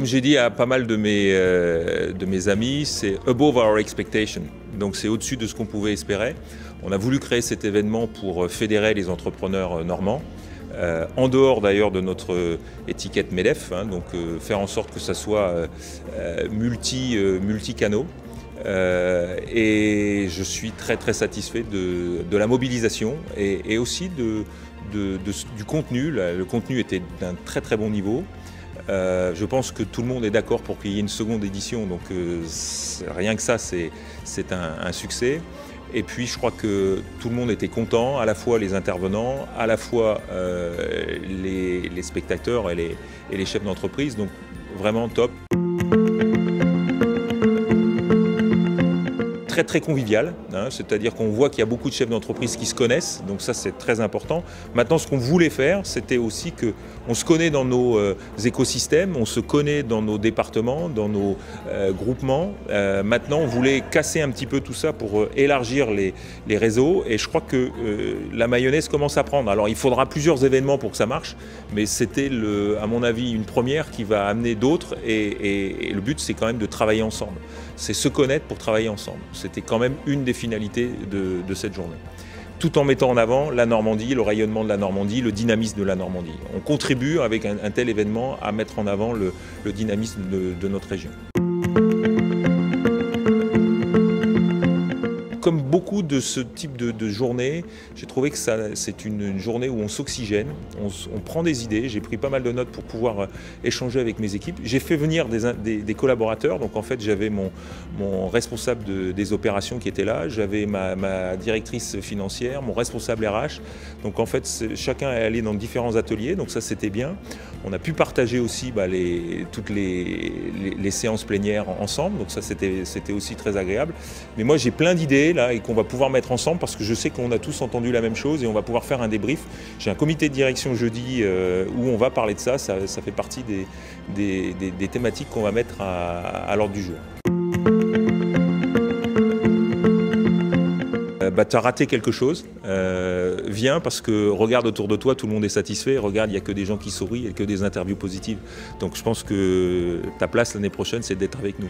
j'ai dit à pas mal de mes amis, c'est above our expectation. Donc c'est au-dessus de ce qu'on pouvait espérer. On a voulu créer cet événement pour fédérer les entrepreneurs normands, en dehors d'ailleurs de notre étiquette MEDEF, hein, donc faire en sorte que ça soit multi-canaux. Et je suis très très satisfait de la mobilisation et aussi du contenu. Le contenu était d'un très très bon niveau. Je pense que tout le monde est d'accord pour qu'il y ait une seconde édition, donc rien que ça c'est un succès. Et puis je crois que tout le monde était content, à la fois les intervenants, à la fois les spectateurs et les chefs d'entreprise, donc vraiment top. Très très convivial, hein, c'est-à-dire qu'on voit qu'il y a beaucoup de chefs d'entreprise qui se connaissent, donc ça c'est très important. Maintenant ce qu'on voulait faire, c'était aussi qu'on se connaît dans nos écosystèmes, on se connaît dans nos départements, dans nos groupements. Maintenant on voulait casser un petit peu tout ça pour élargir les réseaux, et je crois que la mayonnaise commence à prendre. Alors il faudra plusieurs événements pour que ça marche, mais c'était à mon avis une première qui va amener d'autres, et le but c'est quand même de travailler ensemble. C'est se connaître pour travailler ensemble. C'était quand même une des finalités de cette journée. Tout en mettant en avant la Normandie, le rayonnement de la Normandie, le dynamisme de la Normandie. On contribue avec un tel événement à mettre en avant le dynamisme de notre région. Comme beaucoup de ce type de journée, j'ai trouvé que c'est une journée où on s'oxygène, on prend des idées. J'ai pris pas mal de notes pour pouvoir échanger avec mes équipes. J'ai fait venir des collaborateurs, donc en fait j'avais mon responsable des opérations qui était là, j'avais ma directrice financière, mon responsable RH. Donc en fait chacun est allé dans différents ateliers, donc ça c'était bien. On a pu partager aussi toutes les séances plénières ensemble, donc ça c'était aussi très agréable. Mais moi j'ai plein d'idées là, et qu'on va pouvoir mettre ensemble, parce que je sais qu'on a tous entendu la même chose et on va pouvoir faire un débrief. J'ai un comité de direction jeudi où on va parler de ça. Ça fait partie des thématiques qu'on va mettre à l'ordre du jour. Tu as raté quelque chose, viens, parce que regarde autour de toi, tout le monde est satisfait, regarde, il n'y a que des gens qui sourient et que des interviews positives. Donc je pense que ta place l'année prochaine, c'est d'être avec nous.